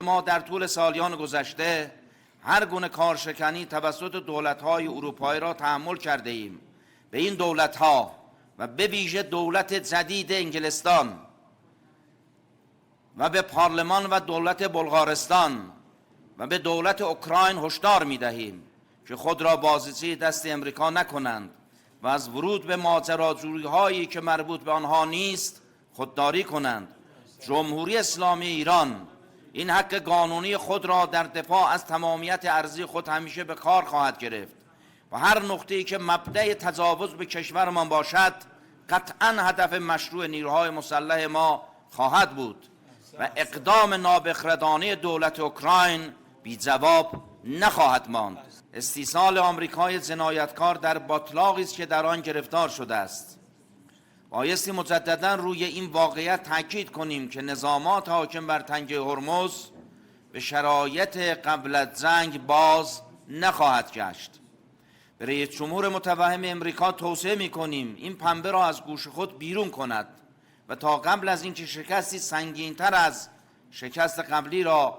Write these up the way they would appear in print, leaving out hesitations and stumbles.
ما در طول سالیان گذشته هر گونه کارشکنی توسط دولت‌های اروپایی را تحمل کرده ایم. به این دولت‌ها و به ویژه دولت جدید انگلستان و به پارلمان و دولت بلغارستان و به دولت اوکراین هشدار می‌دهیم که خود را بازیچه دست امریکا نکنند و از ورود به ماجراجویی‌هایی که مربوط به آنها نیست خودداری کنند. جمهوری اسلامی ایران این حق قانونی خود را در دفاع از تمامیت ارضی خود همیشه به کار خواهد گرفت و هر نقطه‌ای که مبدأ تجاوز به کشورمان باشد قطعاً هدف مشروع نیروهای مسلح ما خواهد بود و اقدام نابخردانه دولت اوکراین بی جواب نخواهد ماند. استیصال آمریکای جنایتکار در باطلاقی است که در آن گرفتار شده است. بایستی مجددا روی این واقعیت تاکید کنیم که نظامات حاکم بر تنگه هرمز به شرایط قبل از جنگ باز نخواهد گشت. به رئیس جمهور متوهم امریکا توصیه می‌کنیم این پنبه را از گوش خود بیرون کند و تا قبل از اینکه شکستی سنگین‌تر از شکست قبلی را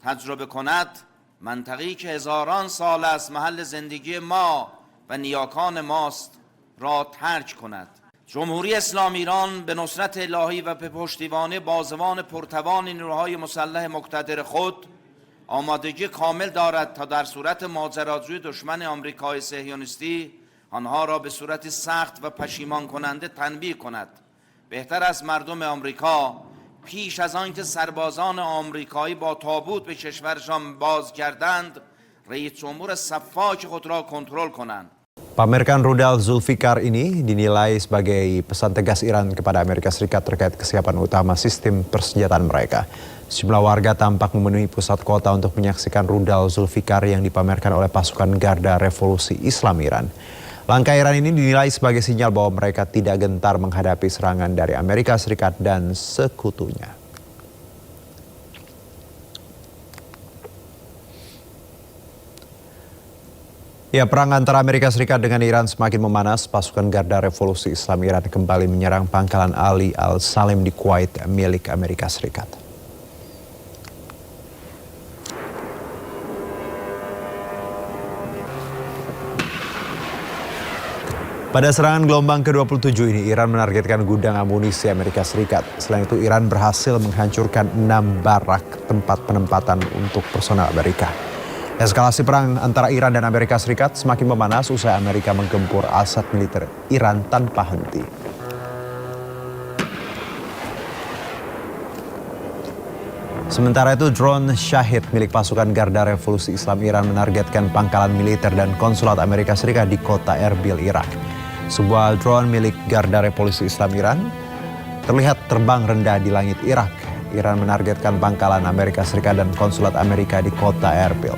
تجربه کند، منطقه‌ای که هزاران سال است محل زندگی ما و نیاکان ماست را ترک کند. جمهوری اسلامی ایران به نصرت الهی و به پشتیبانی بازوان پرتوان نیروهای مسلح مقتدر خود آمادگی کامل دارد تا در صورت ماجراجوی دشمن آمریکای صهیونیستی آنها را به صورت سخت و پشیمان کننده تنبیه کند. بهتر از مردم آمریکا پیش از آنکه سربازان آمریکایی با تابوت به کشورشان باز کردند، رئیس جمهور سفاک خود را کنترل کنند. Pamerkan rudal Zulfikar ini dinilai sebagai pesan tegas Iran kepada Amerika Serikat terkait kesiapan utama sistem persenjataan mereka. Sejumlah warga tampak memenuhi pusat kota untuk menyaksikan rudal Zulfikar yang dipamerkan oleh pasukan Garda Revolusi Islam Iran. Langkah Iran ini dinilai sebagai sinyal bahwa mereka tidak gentar menghadapi serangan dari Amerika Serikat dan sekutunya. Ya, perang antara Amerika Serikat dengan Iran semakin memanas. Pasukan Garda Revolusi Islam Iran kembali menyerang pangkalan Ali Al-Salim di Kuwait milik Amerika Serikat. Pada serangan gelombang ke-27 ini, Iran menargetkan gudang amunisi Amerika Serikat. Selain itu, Iran berhasil menghancurkan 6 barak tempat penempatan untuk personel Amerika. Eskalasi perang antara Iran dan Amerika Serikat semakin memanas usai Amerika menggempur aset militer Iran tanpa henti. Sementara itu, drone Shahid milik pasukan Garda Revolusi Islam Iran menargetkan pangkalan militer dan konsulat Amerika Serikat di kota Erbil, Irak. Sebuah drone milik Garda Revolusi Islam Iran terlihat terbang rendah di langit Irak. Iran menargetkan pangkalan Amerika Serikat dan konsulat Amerika di kota Erbil.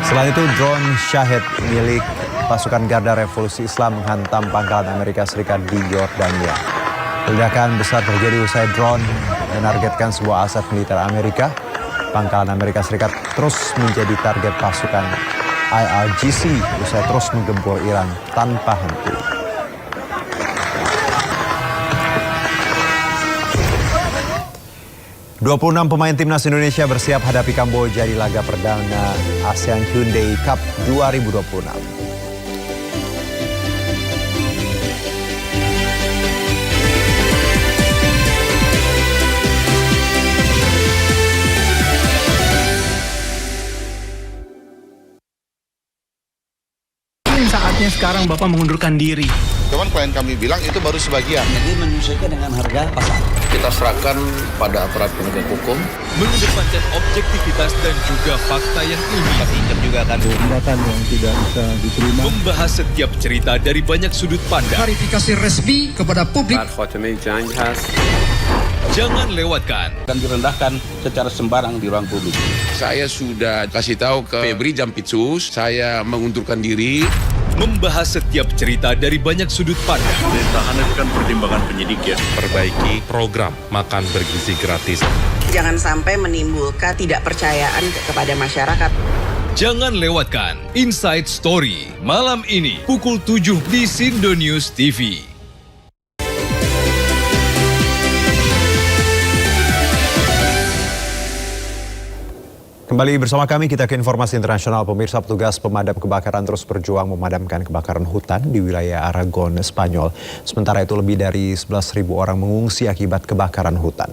Selain itu, drone Shahid milik pasukan Garda Revolusi Islam menghantam pangkalan Amerika Serikat di Yordania. Ledakan besar terjadi usai drone menargetkan sebuah aset militer Amerika. Pangkalan Amerika Serikat terus menjadi target pasukan IRGC usai terus menggempur Iran tanpa henti. 26 pemain timnas Indonesia bersiap hadapi Kamboja di laga perdana ASEAN Hyundai Cup 2026. Saatnya sekarang Bapak mengundurkan diri. Cuman klien kami bilang itu baru sebagian. Jadi menyesuaikan dengan harga pasar. Kita serahkan pada aparat penegak hukum. Mengedepankan objektivitas dan juga fakta yang ilmiah. Juga akan tindakan yang tidak bisa diterima. Membahas setiap cerita dari banyak sudut pandang. Klarifikasi resmi kepada publik. Jangan lewatkan. Dan direndahkan secara sembarang di ruang publik. Saya sudah kasih tahu ke Febri Jampitsus, saya mengundurkan diri. Membahas setiap cerita dari banyak sudut pandang. Tahanan kan pertimbangan penyidik ya. Perbaiki program makan bergizi gratis. Jangan sampai menimbulkan tidak percayaan kepada masyarakat. Jangan lewatkan Inside Story malam ini pukul 7 di Sindo News TV. Kembali bersama kami, kita ke informasi internasional. Pemirsa, petugas pemadam kebakaran terus berjuang memadamkan kebakaran hutan di wilayah Aragon, Spanyol. Sementara itu lebih dari 11.000 orang mengungsi akibat kebakaran hutan.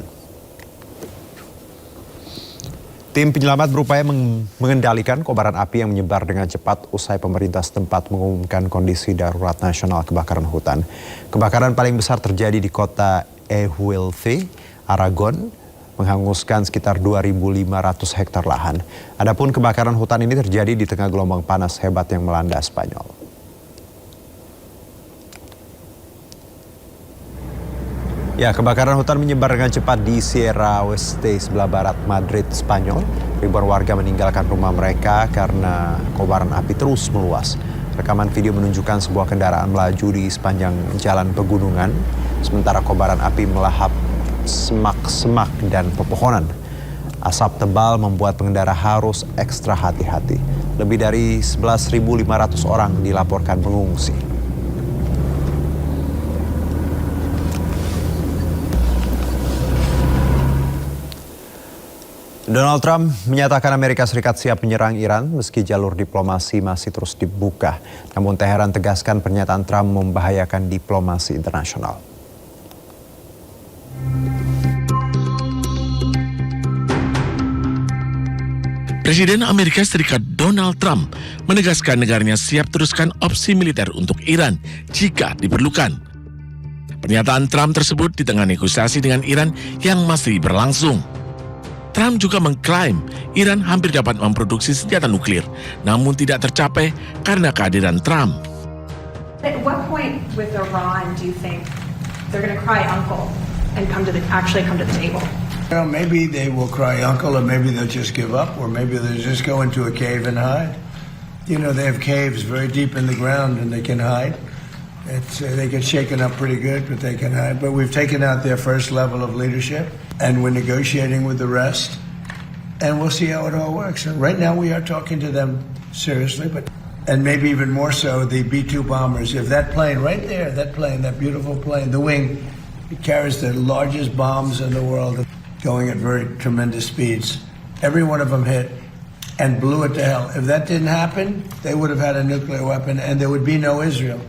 Tim penyelamat berupaya mengendalikan kobaran api yang menyebar dengan cepat usai pemerintah setempat mengumumkan kondisi darurat nasional kebakaran hutan. Kebakaran paling besar terjadi di kota Ehuilfe, Aragon, menghanguskan sekitar 2.500 hektar lahan. Adapun kebakaran hutan ini terjadi di tengah gelombang panas hebat yang melanda Spanyol. Ya, kebakaran hutan menyebar dengan cepat di Sierra Oeste, sebelah barat Madrid, Spanyol. Ribuan warga meninggalkan rumah mereka karena kobaran api terus meluas. Rekaman video menunjukkan sebuah kendaraan melaju di sepanjang jalan pegunungan, sementara kobaran api melahap semak-semak dan pepohonan. Asap tebal membuat pengendara harus ekstra hati-hati. Lebih dari 11.500 orang dilaporkan mengungsi. Donald Trump menyatakan Amerika Serikat siap menyerang Iran meski jalur diplomasi masih terus dibuka. Namun Teheran tegaskan pernyataan Trump membahayakan diplomasi internasional. Presiden Amerika Serikat Donald Trump menegaskan negaranya siap teruskan opsi militer untuk Iran jika diperlukan. Pernyataan Trump tersebut di tengah negosiasi dengan Iran yang masih berlangsung. Trump juga mengklaim Iran hampir dapat memproduksi senjata nuklir, namun tidak tercapai karena kehadiran Trump. At what point with Iran do you think they're going to cry uncle and actually come to the table? You know, maybe they will cry uncle, or maybe they'll just give up, or maybe they'll just go into a cave and hide. You know, they have caves very deep in the ground and they can hide. They get shaken up pretty good, but they can hide. But we've taken out their first level of leadership, and we're negotiating with the rest, and we'll see how it all works. And right now we are talking to them seriously, and maybe even more so the B-2 bombers. If that plane right there, that beautiful plane, the wing, it carries the largest bombs in the world, going at very tremendous speeds. Every one of them hit and blew it to hell. If that didn't happen, they would have had a nuclear weapon and there would be no Israel.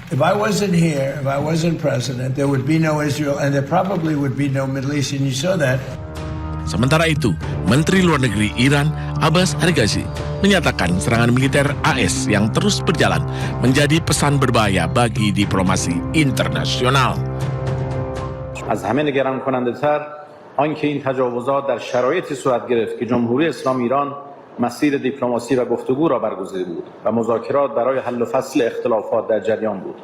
If I wasn't here, if I wasn't president, there would be no Israel and there probably would be no Middle East, and you saw that. Sementara itu, Menteri Luar Negeri Iran, Abbas Araghchi, menyatakan serangan militer AS yang terus berjalan menjadi pesan berbahaya bagi diplomasi internasional. از همه نگران کننده تر آنکه این تجاوزات در شرایطی صورت گرفت که جمهوری اسلامی ایران مسیر دیپلماسی و گفتگو را برگزیده بود و مذاکرات برای حل و فصل اختلافات در جریان بود.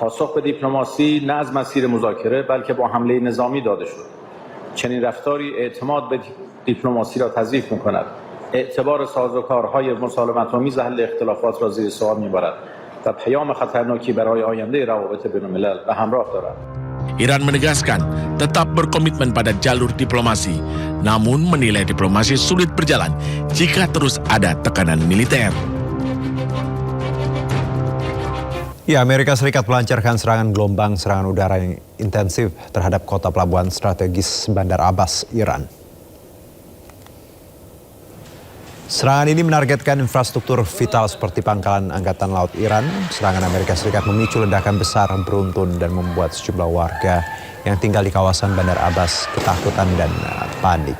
پاسخ به دیپلماسی نه از مسیر مذاکره بلکه با حمله نظامی داده شد. چنین رفتاری اعتماد به دیپلماسی را تضعیف می‌کند. اعتبار سازوکارهای مسالمت‌آمیز حل اختلافات را زیر سوال می‌برد و پیام خطرناکی برای آینده روابط بین‌الملل به همراه دارد. Iran menegaskan tetap berkomitmen pada jalur diplomasi, namun menilai diplomasi sulit berjalan jika terus ada tekanan militer. Ya, Amerika Serikat melancarkan serangan udara yang intensif terhadap kota pelabuhan strategis Bandar Abbas, Iran. Serangan ini menargetkan infrastruktur vital seperti pangkalan Angkatan Laut Iran. Serangan Amerika Serikat memicu ledakan besar beruntun dan membuat sejumlah warga yang tinggal di kawasan Bandar Abbas ketakutan dan panik.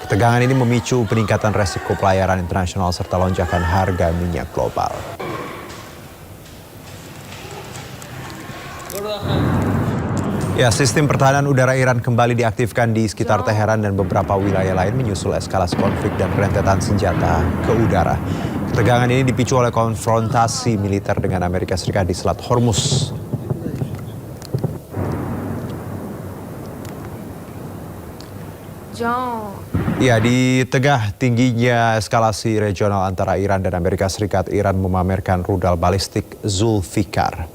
Ketegangan ini memicu peningkatan resiko pelayaran internasional serta lonjakan harga minyak global. Ya, sistem pertahanan udara Iran kembali diaktifkan di sekitar Teheran dan beberapa wilayah lain menyusul eskalasi konflik dan rentetan senjata ke udara. Ketegangan ini dipicu oleh konfrontasi militer dengan Amerika Serikat di Selat Hormuz. Ya, di tengah tingginya eskalasi regional antara Iran dan Amerika Serikat, Iran memamerkan rudal balistik Zulfikar.